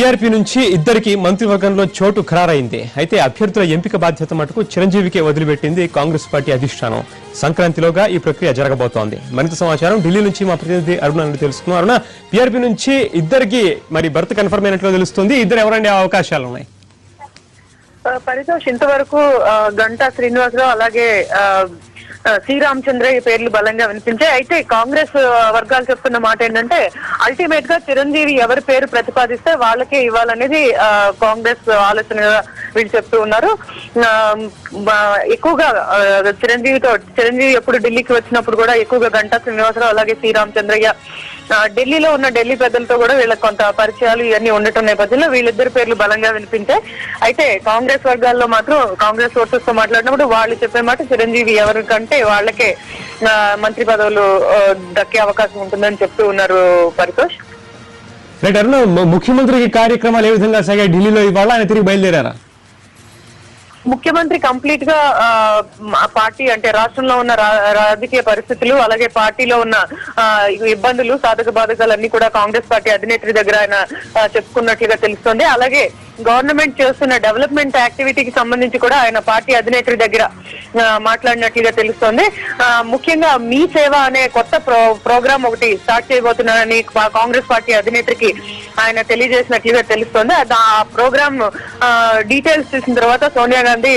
TRP నుంచి ఇద్దరికి మంత్రివర్గంలో చోటు ఖరారైంది. అయితే అభ్యర్థుల ఎంపిక బాధ్యత మటుకు చిరంజీవికే వదిలిపెట్టింది కాంగ్రెస్ పార్టీ అధిష్టానం. సంక్రాంతిలోగా ఈ ప్రక్రియ జరగబోతోంది. మరింత సమాచారం ఢిల్లీ నుంచి మా ప్రతినిధి అరుణ తెలుసుకున్నారు. అరుణ, టీఆర్పీ నుంచి ఇద్దరికి మరి బర్త్ కన్ఫర్మ్ అయినట్లు తెలుస్తుంది. ఇద్దరు ఎవరండి అవకాశాలు ఉన్నాయి? పరితోష్, ఇంతవరకు గంటా శ్రీనివాసరావు అలాగే సి రామచంద్రయ్య పేర్లు బలంగా వినిపించాయి. అయితే కాంగ్రెస్ వర్గాలు చెప్తున్న మాట ఏంటంటే అల్టిమేట్ గా చిరంజీవి ఎవరి పేరు ప్రతిపాదిస్తే వాళ్ళకే ఇవ్వాలనేది కాంగ్రెస్ ఆలోచనగా వీళ్ళు చెప్తూ ఉన్నారు. ఎక్కువగా చిరంజీవి ఎప్పుడు ఢిల్లీకి వచ్చినప్పుడు కూడా ఎక్కువగా గంటా శ్రీనివాసరావు అలాగే సి రామచంద్రయ్య ఢిల్లీలో ఉన్న ఢిల్లీ పెద్దలతో కూడా వీళ్ళకి కొంత పరిచయాలు ఇవన్నీ ఉండటం నేపథ్యంలో వీళ్ళిద్దరు పేర్లు బలంగా వినిపించాయి. అయితే కాంగ్రెస్ వర్గాల్లో మాత్రం కాంగ్రెస్ సోర్సెస్ తో మాట్లాడినప్పుడు వాళ్ళు చెప్పే మాట చిరంజీవి ఎవరికంటే వాళ్ళకే మంత్రి పదవులు దక్కే అవకాశం ఉంటుందని చెప్తూ ఉన్నారు. పరితోష్, ముఖ్యమంత్రికి కార్యక్రమాలు ఏ విధంగా సాగాయి ఢిల్లీలో? ఇవాళ ఆయన తిరిగి బయలుదేరారా? ముఖ్యమంత్రి కంప్లీట్ గా పార్టీ అంటే రాష్ట్రంలో ఉన్న రాజకీయ పరిస్థితులు అలాగే పార్టీలో ఉన్న ఇబ్బందులు సాధక బాధకాలన్నీ కూడా కాంగ్రెస్ పార్టీ అధినేత్రి దగ్గర ఆయన చెప్పుకున్నట్లుగా తెలుస్తోంది. అలాగే గవర్నమెంట్ చేస్తున్న డెవలప్మెంట్ యాక్టివిటీకి సంబంధించి కూడా ఆయన పార్టీ అధినేత్రి దగ్గర మాట్లాడినట్లుగా తెలుస్తోంది. ముఖ్యంగా మీ సేవ అనే కొత్త ప్రోగ్రామ్ ఒకటి స్టార్ట్ చేయబోతున్నారని కాంగ్రెస్ పార్టీ అధినేత్రికి ఆయన తెలియజేసినట్లుగా తెలుస్తోంది. ఆ ప్రోగ్రామ్ డీటెయిల్స్ చూసిన తర్వాత సోనియా గాంధీ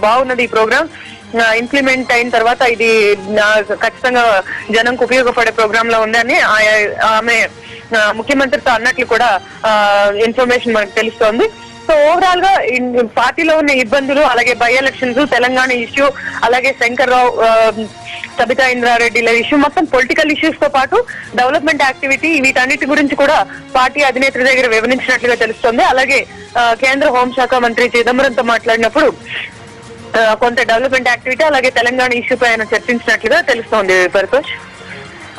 బాగున్నది, ఈ ప్రోగ్రామ్ ఇంప్లిమెంట్ అయిన తర్వాత ఇది ఖచ్చితంగా జనంకు ఉపయోగపడే ప్రోగ్రామ్ లో ఉందని ఆమె ముఖ్యమంత్రితో అన్నట్లు కూడా ఇన్ఫర్మేషన్ మనకు తెలుస్తోంది. సో ఓవరాల్ గా పార్టీలో ఉన్న ఇబ్బందులు అలాగే బై ఎలక్షన్స్, తెలంగాణ ఇష్యూ, అలాగే శంకర్రావు సబితా ఇంద్రారెడ్డిల ఇష్యూ, మొత్తం పొలిటికల్ ఇష్యూస్ తో పాటు డెవలప్మెంట్ యాక్టివిటీ, వీటన్నిటి గురించి కూడా పార్టీ అధినేత్రి దగ్గర వివరించినట్లుగా తెలుస్తోంది. అలాగే కేంద్ర హోంశాఖ మంత్రి చిదంబరంతో మాట్లాడినప్పుడు కొంత డెవలప్మెంట్ యాక్టివిటీ అలాగే తెలంగాణ ఇష్యూపై ఆయన చర్చించినట్లుగా తెలుస్తోంది. పరితోష్,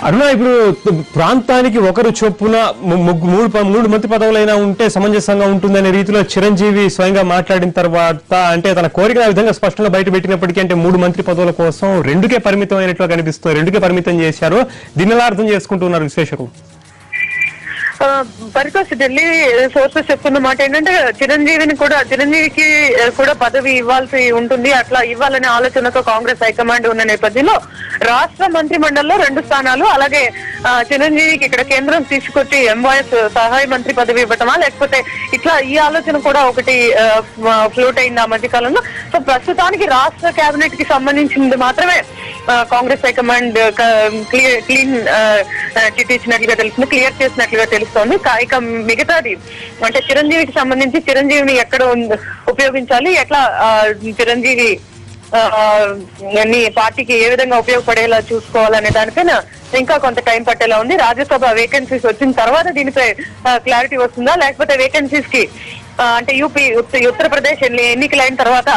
అరుణ, ఇప్పుడు ప్రాంతానికి ఒకరు చొప్పున మూడు మంత్రి పదవులైనా ఉంటే సమంజసంగా ఉంటుందనే రీతిలో చిరంజీవి స్వయంగా మాట్లాడిన తర్వాత అంటే తన కోరిక ఆ విధంగా స్పష్టంగా బయట పెట్టినప్పటికీ అంటే 3 మంత్రి పదవుల కోసం 2కే పరిమితం అయినట్లు కనిపిస్తుంది. 2కే పరిమితం చేశారు. దీన్ని ఎలా అర్థం చేసుకుంటున్నారు విశ్లేషకులు? పరితోష్, ఢిల్లీ సోర్సెస్ చెప్తున్న మాట ఏంటంటే చిరంజీవికి కూడా పదవి ఇవ్వాల్సి ఉంటుంది. అట్లా ఇవ్వాలనే ఆలోచనతో కాంగ్రెస్ హైకమాండ్ ఉన్న నేపథ్యంలో రాష్ట్ర మంత్రి మండలిలో 2 స్థానాలు అలాగే చిరంజీవికి ఇక్కడ కేంద్రం తీసుకొచ్చి ఎంవైఎస్ సహాయ మంత్రి పదవి ఇవ్వటమా లేకపోతే ఇట్లా ఈ ఆలోచన కూడా ఒకటి ఫ్లోట్ అయింది ఆ మధ్య కాలంలో. సో ప్రస్తుతానికి రాష్ట్ర కేబినెట్ కి సంబంధించింది మాత్రమే కాంగ్రెస్ హైకమాండ్ క్లీన్ చిట్ ఇచ్చినట్లుగా తెలుస్తుంది, క్లియర్ చేసినట్లుగా తెలుస్తుంది. ఇక మిగతాది అంటే చిరంజీవికి సంబంధించి చిరంజీవిని ఎక్కడ ఉపయోగించాలి, ఎట్లా చిరంజీవి పార్టీకి ఏ విధంగా ఉపయోగపడేలా చూసుకోవాలనే దానిపైన ఇంకా కొంత టైం పట్టేలా ఉంది. రాజ్యసభ వేకెన్సీస్ వచ్చిన తర్వాత దీనిపై క్లారిటీ వస్తుందా లేకపోతే వేకెన్సీస్ కి అంటే ఉత్తరప్రదేశ్ ఎన్నికలు అయిన తర్వాత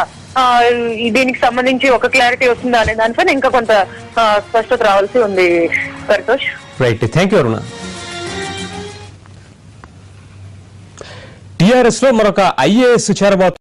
దీనికి సంబంధించి ఒక క్లారిటీ వస్తుందా అనే దానిపైన ఇంకా కొంత స్పష్టత రావాల్సి ఉంది. Paritosh, right, thank you Aruna. TRS లో మరొక ఐఏఎస్ చేరబోతున్నారు.